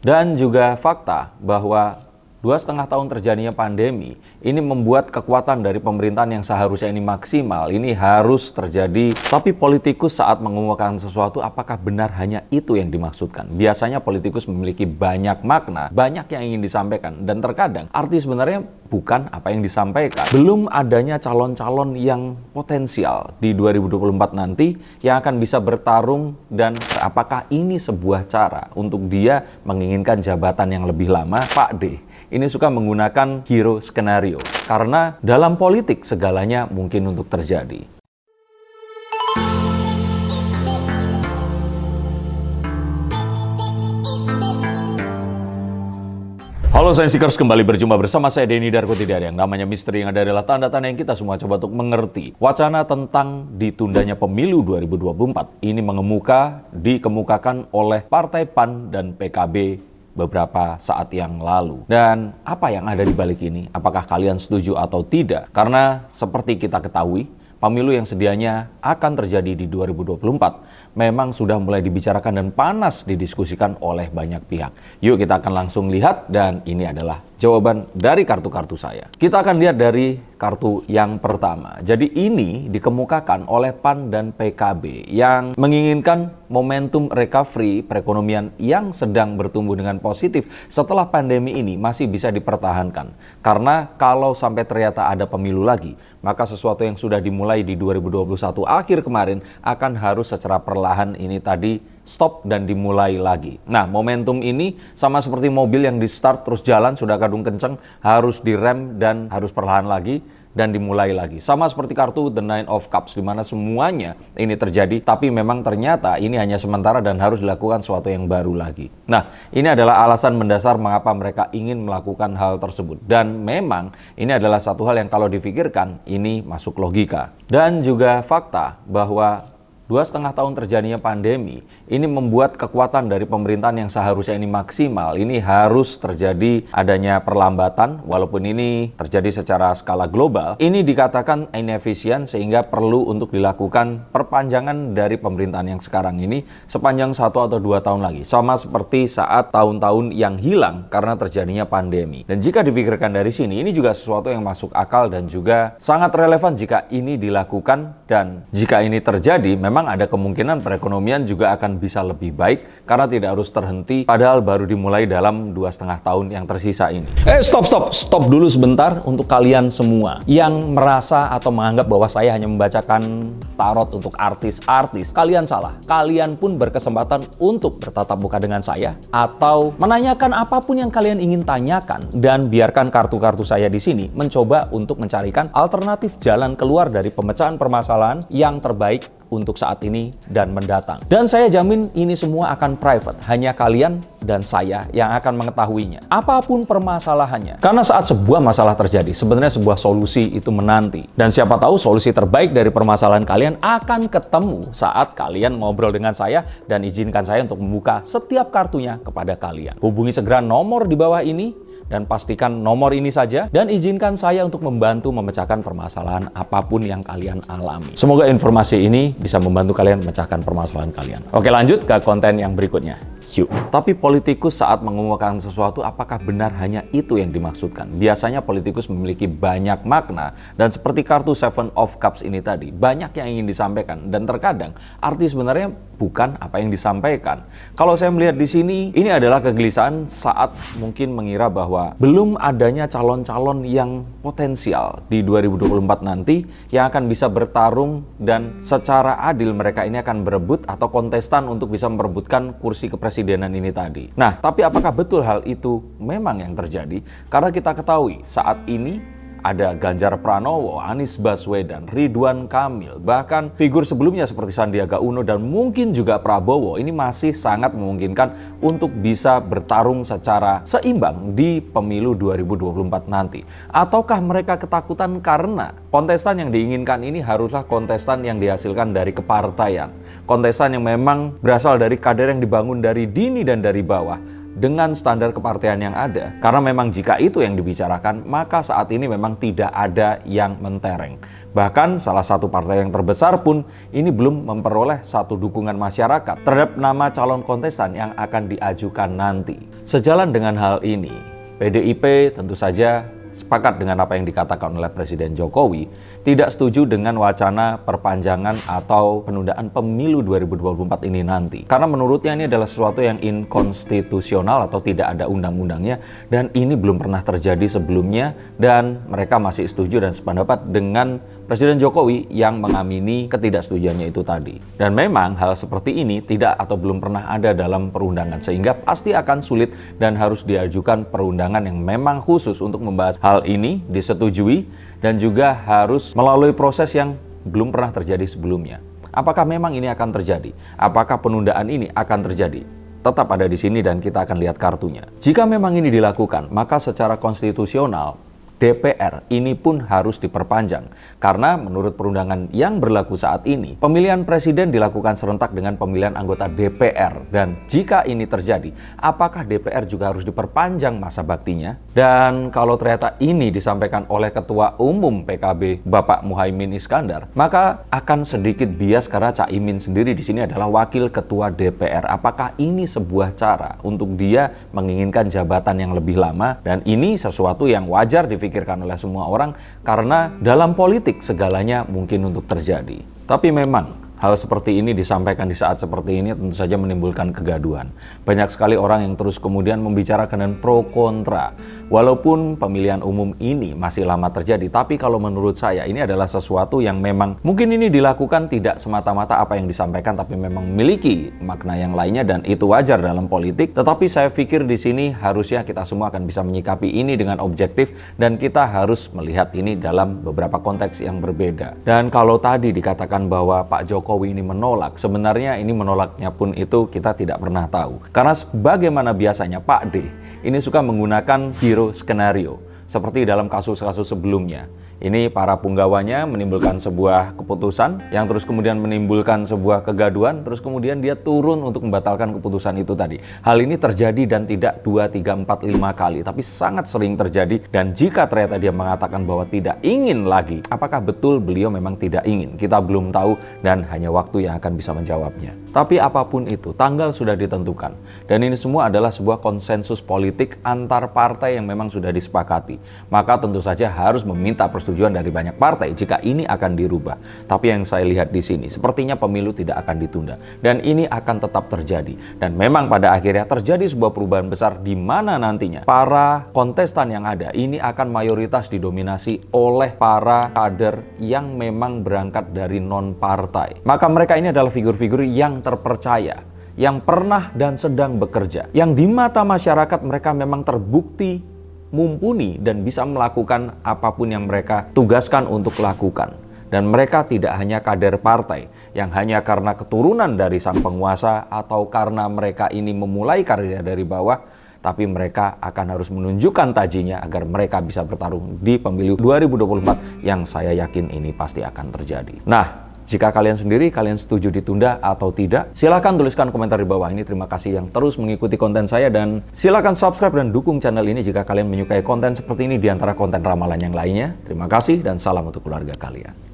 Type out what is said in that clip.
Dan juga fakta bahwa 2,5 tahun terjadinya pandemi ini membuat kekuatan dari pemerintahan yang seharusnya ini maksimal ini harus terjadi. Tapi politikus saat mengumumkan sesuatu, apakah benar hanya itu yang dimaksudkan? Biasanya politikus memiliki banyak makna, banyak yang ingin disampaikan, dan terkadang arti sebenarnya bukan apa yang disampaikan. Belum adanya calon-calon yang potensial di 2024 nanti yang akan bisa bertarung, dan apakah ini sebuah cara untuk dia menginginkan jabatan yang lebih lama? Pak D ini suka menggunakan hero skenario karena dalam politik segalanya mungkin untuk terjadi. Halo Sainsikers, kembali berjumpa bersama saya Denny Darko. Tidak ada yang namanya misteri, yang ada adalah tanda-tanda yang kita semua coba untuk mengerti. Wacana tentang ditundanya pemilu 2024 ini dikemukakan oleh Partai PAN dan PKB beberapa saat yang lalu. Dan apa yang ada di balik ini? Apakah kalian setuju atau tidak? Karena seperti kita ketahui, pemilu yang sedianya akan terjadi di 2024 memang sudah mulai dibicarakan dan panas didiskusikan oleh banyak pihak. Yuk kita akan langsung lihat, dan ini adalah jawaban dari kartu-kartu saya. Kita akan lihat dari kartu yang pertama. Jadi ini dikemukakan oleh PAN dan PKB yang menginginkan momentum recovery perekonomian yang sedang bertumbuh dengan positif setelah pandemi ini masih bisa dipertahankan. Karena kalau sampai ternyata ada pemilu lagi, maka sesuatu yang sudah dimulai di 2021 akhir kemarin akan harus secara perlahan ini tadi stop dan dimulai lagi. Nah, momentum ini sama seperti mobil yang di start terus jalan sudah kadung kenceng, harus direm dan harus perlahan lagi dan dimulai lagi. Sama seperti kartu The Nine of Cups, di mana semuanya ini terjadi, tapi memang ternyata ini hanya sementara dan harus dilakukan sesuatu yang baru lagi. Nah, ini adalah alasan mendasar mengapa mereka ingin melakukan hal tersebut. Dan memang ini adalah satu hal yang kalau difikirkan ini masuk logika. Dan juga fakta bahwa 2,5 tahun terjadinya pandemi ini membuat kekuatan dari pemerintahan yang seharusnya ini maksimal ini harus terjadi adanya perlambatan. Walaupun ini terjadi secara skala global, ini dikatakan inefisien sehingga perlu untuk dilakukan perpanjangan dari pemerintahan yang sekarang ini sepanjang 1 atau 2 tahun lagi, sama seperti saat tahun-tahun yang hilang karena terjadinya pandemi. Dan jika difikirkan dari sini, ini juga sesuatu yang masuk akal dan juga sangat relevan jika ini dilakukan. Dan jika ini terjadi, memang ada kemungkinan perekonomian juga akan bisa lebih baik karena tidak harus terhenti padahal baru dimulai dalam 2,5 tahun yang tersisa ini. Stop dulu sebentar untuk kalian semua yang merasa atau menganggap bahwa saya hanya membacakan tarot untuk artis-artis. Kalian salah. Kalian pun berkesempatan untuk bertatap muka dengan saya atau menanyakan apapun yang kalian ingin tanyakan, dan biarkan kartu-kartu saya di sini mencoba untuk mencarikan alternatif jalan keluar dari pemecahan permasalahan yang terbaik untuk saat ini dan mendatang. Dan saya jamin ini semua akan private, hanya kalian dan saya yang akan mengetahuinya. Apapun permasalahannya. Karena saat sebuah masalah terjadi, sebenarnya sebuah solusi itu menanti. Dan siapa tahu solusi terbaik dari permasalahan kalian akan ketemu saat kalian ngobrol dengan saya, dan izinkan saya untuk membuka setiap kartunya kepada kalian. Hubungi segera nomor di bawah ini dan pastikan nomor ini saja, dan izinkan saya untuk membantu memecahkan permasalahan apapun yang kalian alami. Semoga informasi ini bisa membantu kalian memecahkan permasalahan kalian. Oke, lanjut ke konten yang berikutnya. Yuk. Tapi politikus saat mengumumkan sesuatu, apakah benar hanya itu yang dimaksudkan? Biasanya politikus memiliki banyak makna, dan seperti kartu Seven of Cups ini tadi, banyak yang ingin disampaikan, dan terkadang arti sebenarnya bukan apa yang disampaikan. Kalau saya melihat di sini, ini adalah kegelisahan saat mungkin mengira bahwa belum adanya calon-calon yang potensial di 2024 nanti yang akan bisa bertarung, dan secara adil mereka ini akan berebut atau kontestan untuk bisa memperebutkan kursi kepresidenan ini tadi. Nah, tapi apakah betul hal itu memang yang terjadi? Karena kita ketahui saat ini ada Ganjar Pranowo, Anies Baswedan, Ridwan Kamil, bahkan figur sebelumnya seperti Sandiaga Uno dan mungkin juga Prabowo ini masih sangat memungkinkan untuk bisa bertarung secara seimbang di pemilu 2024 nanti. Ataukah mereka ketakutan karena kontestan yang diinginkan ini haruslah kontestan yang dihasilkan dari kepartaian, kontestan yang memang berasal dari kader yang dibangun dari dini dan dari bawah, dengan standar kepartean yang ada. Karena memang jika itu yang dibicarakan, maka saat ini memang tidak ada yang mentereng. Bahkan salah satu partai yang terbesar pun ini belum memperoleh satu dukungan masyarakat terhadap nama calon kontestan yang akan diajukan nanti. Sejalan dengan hal ini, PDIP tentu saja sepakat dengan apa yang dikatakan oleh Presiden Jokowi, tidak setuju dengan wacana perpanjangan atau penundaan pemilu 2024 ini nanti. Karena menurutnya ini adalah sesuatu yang inkonstitusional atau tidak ada undang-undangnya, dan ini belum pernah terjadi sebelumnya, dan mereka masih setuju dan sependapat dengan Presiden Jokowi yang mengamini ketidaksetujuannya itu tadi. Dan memang hal seperti ini tidak atau belum pernah ada dalam perundangan, sehingga pasti akan sulit dan harus diajukan perundangan yang memang khusus untuk membahas hal ini, disetujui, dan juga harus melalui proses yang belum pernah terjadi sebelumnya. Apakah memang ini akan terjadi? Apakah penundaan ini akan terjadi? Tetap ada di sini dan kita akan lihat kartunya. Jika memang ini dilakukan, maka secara konstitusional DPR ini pun harus diperpanjang. Karena menurut perundangan yang berlaku saat ini, pemilihan presiden dilakukan serentak dengan pemilihan anggota DPR. Dan jika ini terjadi, apakah DPR juga harus diperpanjang masa baktinya? Dan kalau ternyata ini disampaikan oleh Ketua Umum PKB Bapak Muhaimin Iskandar, maka akan sedikit bias karena Caimin sendiri di sini adalah wakil Ketua DPR. Apakah ini sebuah cara untuk dia menginginkan jabatan yang lebih lama? Dan ini sesuatu yang wajar dipikirkan oleh semua orang, karena dalam politik segalanya mungkin untuk terjadi. Tapi memang hal seperti ini disampaikan di saat seperti ini tentu saja menimbulkan kegaduhan. Banyak sekali orang yang terus kemudian membicarakan dan pro kontra. Walaupun pemilihan umum ini masih lama terjadi, tapi kalau menurut saya ini adalah sesuatu yang memang mungkin ini dilakukan tidak semata-mata apa yang disampaikan, tapi memang memiliki makna yang lainnya, dan itu wajar dalam politik. Tetapi saya pikir di sini harusnya kita semua akan bisa menyikapi ini dengan objektif, dan kita harus melihat ini dalam beberapa konteks yang berbeda. Dan kalau tadi dikatakan bahwa Pak Jokowi ini menolak, sebenarnya ini menolaknya pun itu kita tidak pernah tahu. Karena sebagaimana biasanya Pak D ini suka menggunakan hero skenario seperti dalam kasus-kasus sebelumnya. Ini para punggawanya menimbulkan sebuah keputusan yang terus kemudian menimbulkan sebuah kegaduhan, terus kemudian dia turun untuk membatalkan keputusan itu tadi. Hal ini terjadi dan tidak 2, 3, 4, 5 kali, tapi sangat sering terjadi. Dan jika ternyata dia mengatakan bahwa tidak ingin lagi, apakah betul beliau memang tidak ingin? Kita belum tahu dan hanya waktu yang akan bisa menjawabnya. Tapi apapun itu, tanggal sudah ditentukan. Dan ini semua adalah sebuah konsensus politik antar partai yang memang sudah disepakati. Maka tentu saja harus meminta persetujuan dari banyak partai jika ini akan dirubah. Tapi yang saya lihat di sini, sepertinya pemilu tidak akan ditunda. Dan ini akan tetap terjadi. Dan memang pada akhirnya terjadi sebuah perubahan besar di mana nantinya para kontestan yang ada ini akan mayoritas didominasi oleh para kader yang memang berangkat dari non-partai. Maka mereka ini adalah figur-figur yang terpercaya, yang pernah dan sedang bekerja, yang di mata masyarakat mereka memang terbukti mumpuni dan bisa melakukan apapun yang mereka tugaskan untuk lakukan. Dan mereka tidak hanya kader partai yang hanya karena keturunan dari sang penguasa atau karena mereka ini memulai karirnya dari bawah, tapi mereka akan harus menunjukkan tajinya agar mereka bisa bertarung di pemilu 2024 yang saya yakin ini pasti akan terjadi. Nah, jika kalian sendiri, kalian setuju ditunda atau tidak? Silahkan tuliskan komentar di bawah ini. Terima kasih yang terus mengikuti konten saya, dan silahkan subscribe dan dukung channel ini jika kalian menyukai konten seperti ini di antara konten ramalan yang lainnya. Terima kasih dan salam untuk keluarga kalian.